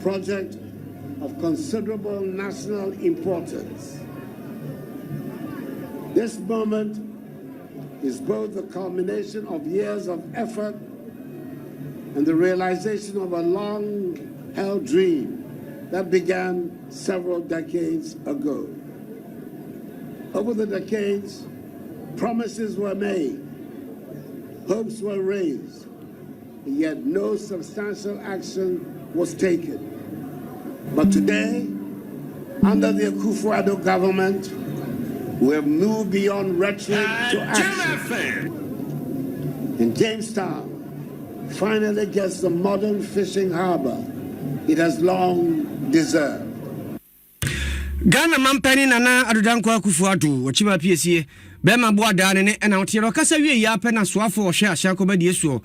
project of considerable national importance. This moment is both the culmination of years of effort and the realization of a long-held dream that began several decades ago. Over the decades, promises were made, hopes were raised, yet no substantial action was taken. But today, under the Akufo-Addo government, we have moved beyond rhetoric to action. In Jamestown, finally gets the modern fishing harbor it has long deserved. Ghana mampani nana adudanko Akufo-Addo wachima PSA bema boada ne na otiro kasa wie ya pe na soafo ohwe ahyanko ba die suo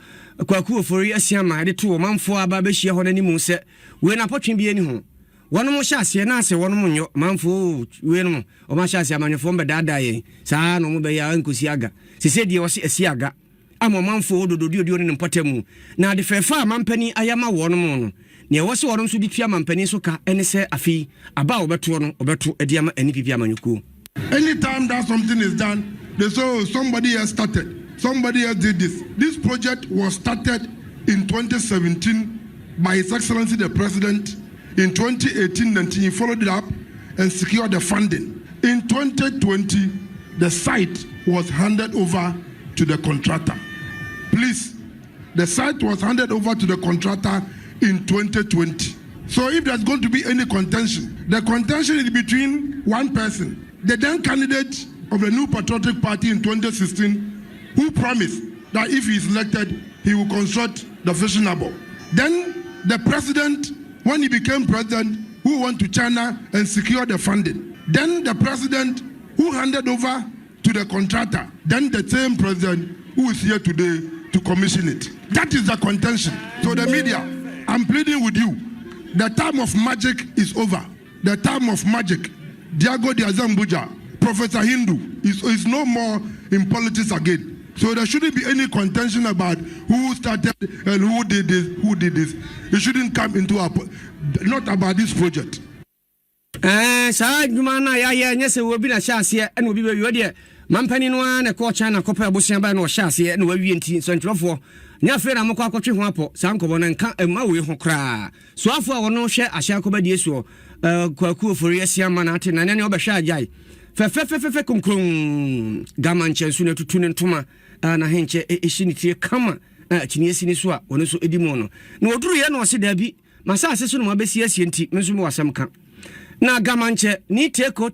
kwaku ofori asiama de to manfo aba be hie ho nanimu se we na potwe bi ani ho wono mo hyase na ase wono mo nyo manfo we no o ma hyase amanyefo mbe dada ye saa no mo be ya nkosi aga sese die wo se asiaga amo manfo odododio ne mpotemu na de fefa mampani ayama wono mo no ne wo se wono nso di tua mampani so ka ene se afi aba obeto no obeto ediama NPP amanyuku. Anytime that something is done, they say, oh, somebody else started, somebody else did this. This project was started in 2017 by His Excellency the President. In 2018-19, he followed it up and secured the funding. In 2020, the site was handed over to the contractor. Please, the site was handed over to the contractor in 2020. So if there's going to be any contention, the contention is between one person, the then candidate of the New Patriotic Party in 2016, who promised that if he is elected, he will construct the fishing harbor. Then the president, when he became president, who went to China and secured the funding. Then the president who handed over to the contractor. Then the same president who is here today to commission it. That is the contention. So the media, I'm pleading with you. The time of magic is over. The time of magic. Diago Diazambuja, Professor Hindu, is no more in politics again. So there shouldn't be any contention about who started and who did this. It shouldn't come into our, not about this project. Jumana ya nyese wobi na hyase ene obi bewi de mampani no na ko China kopa abosia ba na hyase ene wawie nti so ntwofo nya fe na mokọ akotwe ho apo sankobo na nka ema we ho kra so afo a wono hwe ahyanko ba die so kwaku ofori asiama na ate na ne obehwe ajai fe konkron gamanche su na tutu ne ntoma na henche ehinitie kama chini esini so a wono so edimo no na oduru ye na ose da bi masa aseso no mabesi asie nti menso mo wasam ka na gamanche ni teko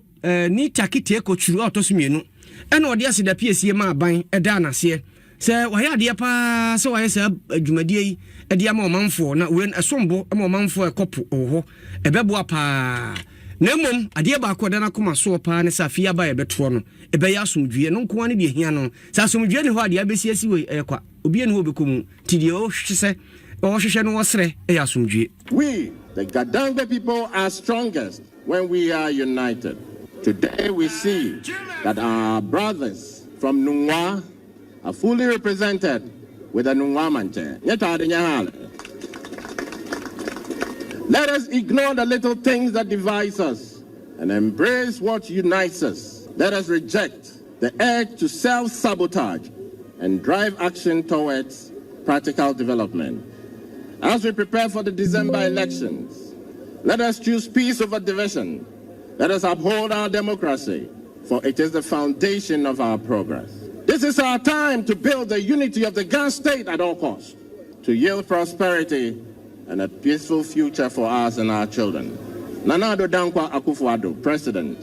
ni takiteko churu autosumienu ena odi ase da PSA ma aban eda na se se waya de pa se waya se adwumadie yi ede ama omanfo na we asombo ama omanfo ekopo oho ebebo apa na mom ade ba akoda na koma so pa ne safia ba ebeto no ebe ya asomdwie no nko ane de hia no sa asomdwie ne ho ade abesi asi we ekwa obi ene ho bekomu ti de o hwese o hwehwe no wosre e asomdwie. We the Gadangbe people are strongest when we are united. Today we see that our brothers from Nungwa are fully represented with a Nungwa manche. Let us ignore the little things that divide us and embrace what unites us. Let us reject the urge to self-sabotage and drive action towards practical development. As we prepare for the December elections, let us choose peace over division. Let us uphold our democracy, for it is the foundation of our progress. This is our time to build the unity of the Ghana state at all costs, to yield prosperity and a peaceful future for us and our children. Nana Addo Akufo-Addo, President.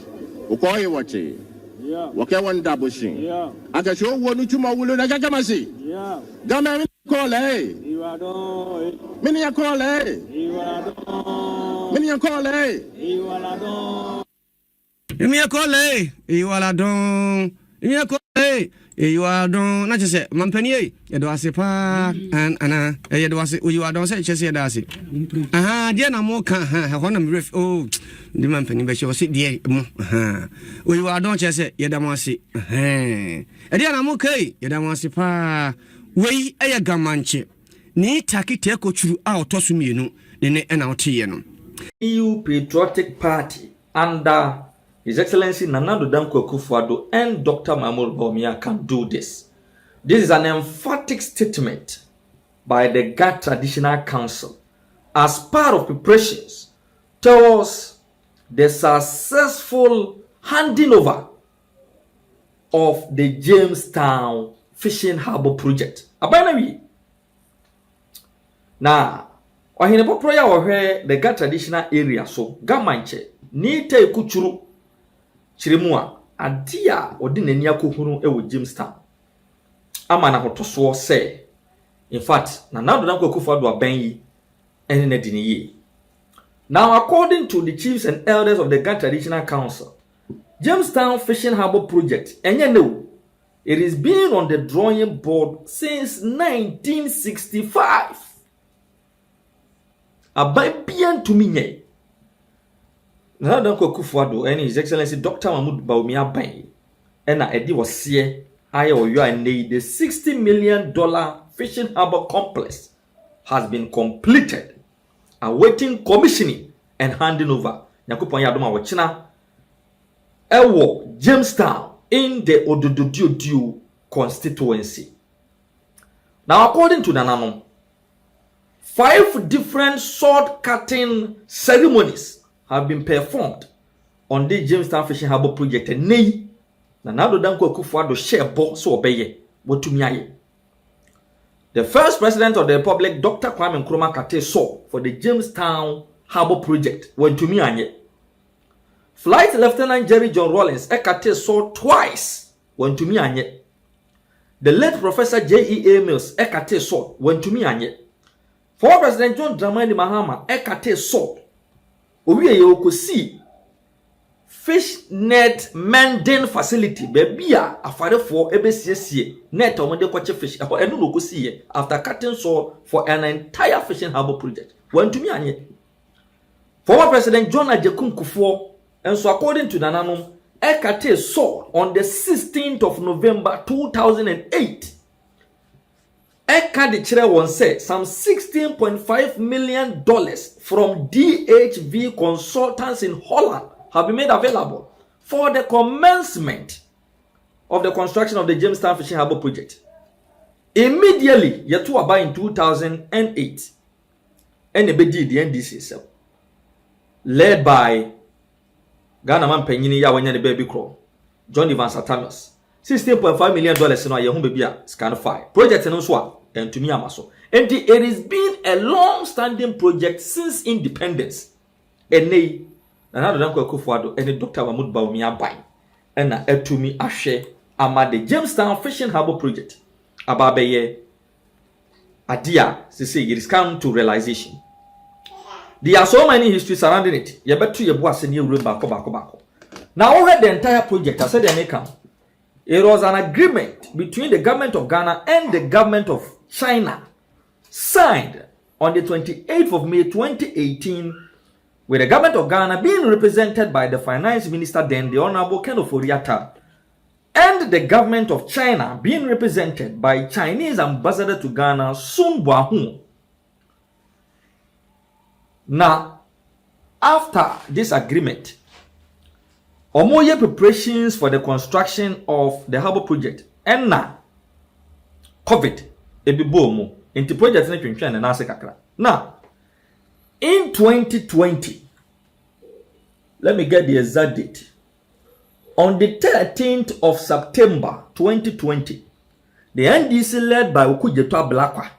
Ukoye wachi. Yeah. Wakewan Dabushin. Yeah. Akasho wonu chuma wulu na gagamasi. Yeah. Gama mini kole. Iwadon. Mini ya kole. Iwadon. Mini ya kole. Iwadon. Mini ya kole. Iwadon. Mini ya kole. You are don na chese mampani e do ase pa ana e do ase you are don say chese da ase aha dia na mo ka ha ho na me ref oh di mampani be che die mo aha you are don chese ye da mo ase eh e dia na mo kai ye da mo ase pa wei e ya gamanche ni takite ko churu a otoso mienu ne na ote ye no EU Patriotic Party under His Excellency Nana Addo Dankwa Akufo-Addo and Dr. Mahmoud Bawumia can do this. This is an emphatic statement by the GAT Traditional Council as part of preparations towards the successful handing over of the Jamestown Fishing Harbour project. Abanawi. Now, ohine poproya ohwe the GAT traditional area so gamanche ni te kuchuru chirimua adia odi nani akohunu ewo Jamestown. Ama na hotoso say in fact Nana Addo Dankwa Akufo-Addo aban yi ene na diniye. Now, according to the chiefs and elders of the GAT Traditional Council, Jamestown Fishing Harbour project, it is been on the drawing board since 1965. Ababian to me, Nana Addo Dankwa Akufo-Addo and His Excellency Dr. Mahmoud Bawumia Bayi, and Eddie was here. The $60 million fishing harbour complex has been completed, awaiting commissioning and handing over. Nyankopon yadoma wachina ewo Jamestown in the Odododio constituency. Now, according to Nananom, 5 different sword cutting ceremonies have been performed on the Jamestown Fishing Harbour project. And Nana Addo Dankwa Akufo-Addo share bo so obeye wotumi aye. The first president of the republic, Dr. Kwame Nkrumah Kate saw for the Jamestown Harbour project wentumi anye. Flight Lieutenant Jerry John Rawlings Ekate saw twice wentumi anye. The late Professor J.E.A. Mills Ekate saw wentumi anye. Former President John Dramani Mahama Ekate saw owiye okosi fish net mending facility baby afare for ebesiesie net omode kwache fish enu no kosi after cutting saw for an entire fishing harbour project wentumi anye. Former President John Ajekum Kufuor, and so according to Nananom, Ekate saw on the 16th of November 2008. Ekade Chere won say some $16.5 million from DHV consultants in Holland have been made available for the commencement of the construction of the Jamestown Fishing Harbour project. Immediately, yetu aba in 2008, NBD the NDC itself, led by Ghana man penyini ya wanya the baby crow, John Evans Atanos, $16.5 million no ye baby scan 5 project no so and to me amaso. And it has been a long-standing project since independence. And nay, Nana Addo Dankwa Akufo-Addo and Dr. Mahmoud Bawumia Bayi and na etumi ahwe ama the Jamestown Fishing Harbour project ababeye adia say it is come to realization. There are so many histories surrounding it. You better you boss and you room back. Now over the entire project, I said it was an agreement between the government of Ghana and the government of China, signed on the 28th of May 2018, with the government of Ghana being represented by the finance minister then, the Honorable Ken Ofori-Atta, and the government of China being represented by Chinese ambassador to Ghana, Sun Buahun. Now, after this agreement, omoye preparations for the construction of the harbour project, and now, COVID, ebibomo, into project and nase kakra. Now, in 2020, let me get the exact date. On the 13th of September 2020, the NDC led by Okujeto Ablakwa,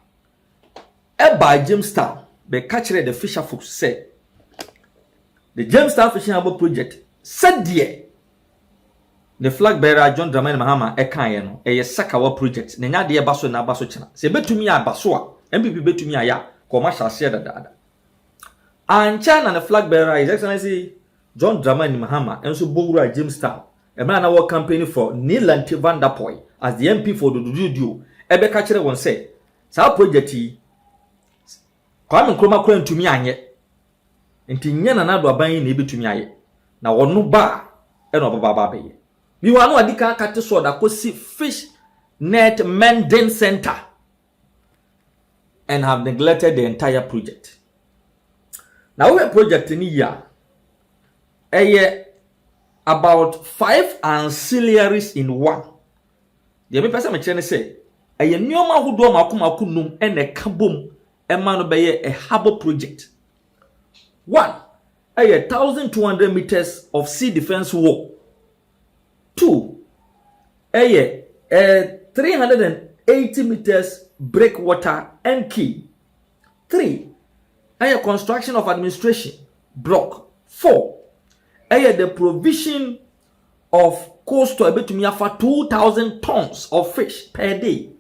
by Jamestown, the catcher the fisher folks said, the Jamestown Fishing Harbour project said the flag bearer John Dramani Mahama ekayeno Sakawa project nenya de baso na baso china se betumi abaso a NPP betumi aya commercial share dada and China the flag bearer His Excellency John Dramani Mahama enso bowura Jamestown e man na work campaign for Neelanti Van Der Poy as the MP for Dododio ebe ka kire won say sa project yi Kwame Nkrumah kura ntumi anye nti nya na Addo aban na ebetumi aye na wono ba e no baba be ye mi wa no adika kate so da kosi fish net mending center and have neglected the entire project. Now we project in here. About 5 ancillaries in one. The other person me say, a nyoma who do makuma num and a kabum a man obey a harbor project. 1. 1,200 meters of sea defense wall. 2. 380 meters breakwater and key. 3. Construction of administration block. 4. The provision of coastal betumi afa 2,000 tons of fish per day.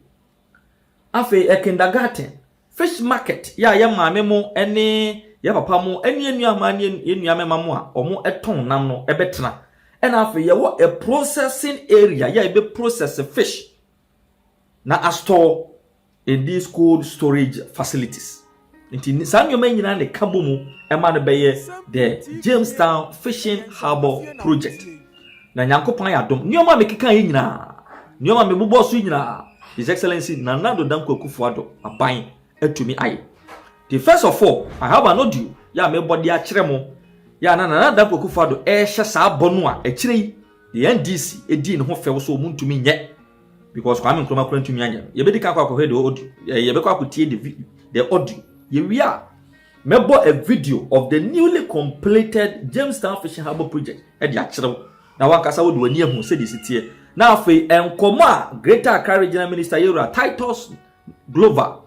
Afe a kindergarten, fish market, ya maame mo ene ya papa mo ene enuama ne enuama mo a omo eton nam no ebetena. And afe ye wo a processing area ya be process fish na store in these cold storage facilities. Inti saa nyoma nyina ne kabo mu ema no beye the Jamestown Fishing Harbour project. Na nyankopon ya dom nyoma mekeka yi nyina nyoma mebubo so nyina His Excellency Nanado Danko Akufo-Addo aban atumi aye. The first of all, I have an audio ya mebodi a kire mo ya na Nanado Danko Akufo-Addo hye saa bonu a kire the NDC edi ne ho fewo so muntumi nye because Kwame Nkrumah kura ntumi anya ye bedi ka kwa the audio ye be kwa tie the audio. We are mebo a video of the newly completed Jamestown Fishing Harbour project at the actual. Now, one cassa would when you say this here. Now, Fe and Koma, Greater Accra Regional Minister Yura Titus Glover,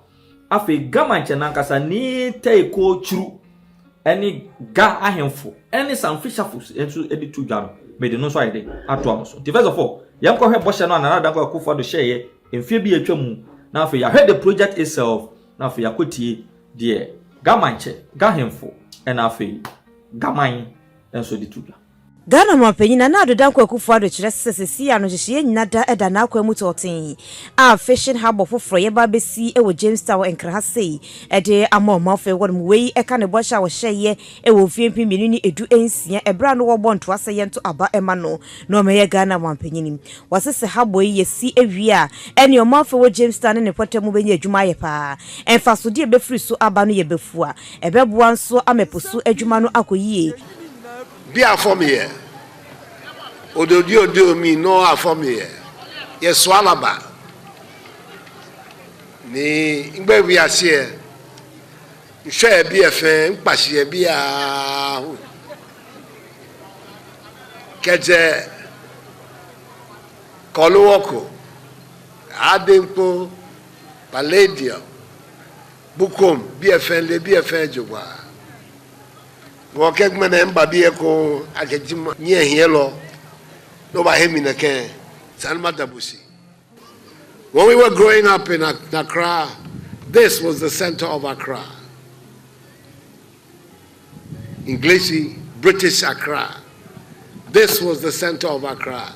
Afe Gamanche Nankasa ni te ko churu any ga ahemfo any some fisher foods into edit to jam made no so ide ato so. The first of all, yam ko he bosha no another Danko Akufo-Addo share in fe bi atwamu. Now, Fe ya heard the project itself. Now, Fe yakotie dear Gamanche, Gahemfo, and Afi Gamine, and so the two. Ghana mampanyina na Addo Danko Akufo-Addo kyerɛ sesesi ano hyehye nyinada ɛda na akwa mu toten a Fishing Harbour foforo ye ba besi ɛwɔ Jamestown enkra sei ɛde amɔmɔfɛ wɔn wei ɛka ne bɔhyɛ a wɔhyɛye ɛwɔ fiempi mmienu ne edu ensia ɛbra no wɔbɔ nto asɛyɛ nto aba ɛma no na ɔmɛyɛ Ghana mampanyini wɔsese Harbour yi yesi ewie a ɛne ɔmɔfɛ wɔ Jamestown ne pɔtɛ mu bɛnya adwuma yɛ paa ɛmfa so de bɛfiri so aba no yɛ bɛfu a ɛbɛboa nso ameposo adwuma no akɔyie. Be a for me. Odo mi no a for me. Yes, swalaba. Ni ngbe wi ase. Nhwe bi efe mpahye bi a. Keje Kolowoko Adempo Palladium Bukom bi efe le bi efe jogwa. When we were growing up in Accra, this was the center of Accra. English, British Accra. This was the center of Accra.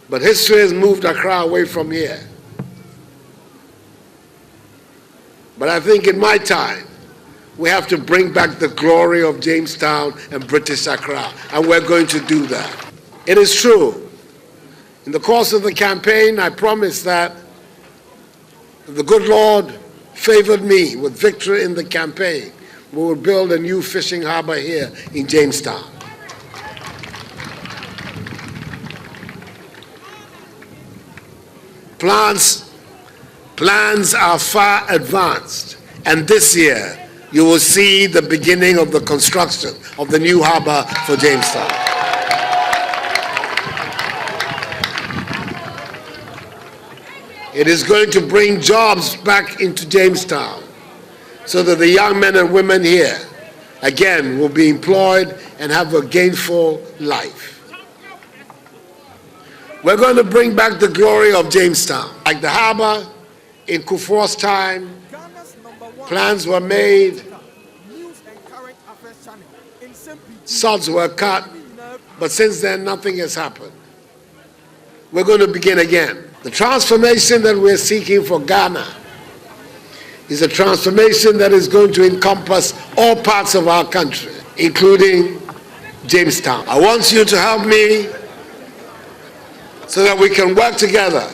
But history has moved Accra away from here. But I think in my time, we have to bring back the glory of Jamestown and British Accra, and we're going to do that. It is true. In the course of the campaign, I promised that if the good Lord favored me with victory in the campaign, we would build a new fishing harbor here in Jamestown. Plans are far advanced, and this year, you will see the beginning of the construction of the new harbor for Jamestown. It is going to bring jobs back into Jamestown so that the young men and women here, again, will be employed and have a gainful life. We're going to bring back the glory of Jamestown. Like the harbor in Kufuor's time, plans were made, sods were cut, but since then nothing has happened. We're going to begin again. The transformation that we're seeking for Ghana is a transformation that is going to encompass all parts of our country, including Jamestown. I want you to help me so that we can work together.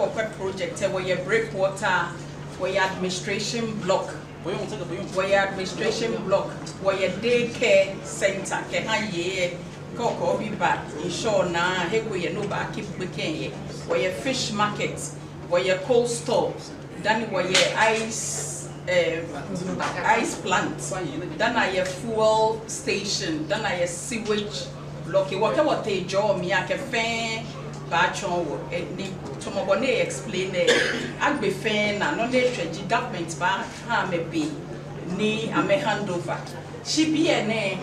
abokwe project where you breakwater, where you administration block, where you administration block, where you daycare center, ke koko bi ba insure na hego ye no ba keep beken where you fish market, where you cold store, then where you ice plant, then a fuel station, then a sewage block. What a job me a cafe bachon ni tomobone explain agbe fen na no dey treji government ba ha me be ni ame handover she be ene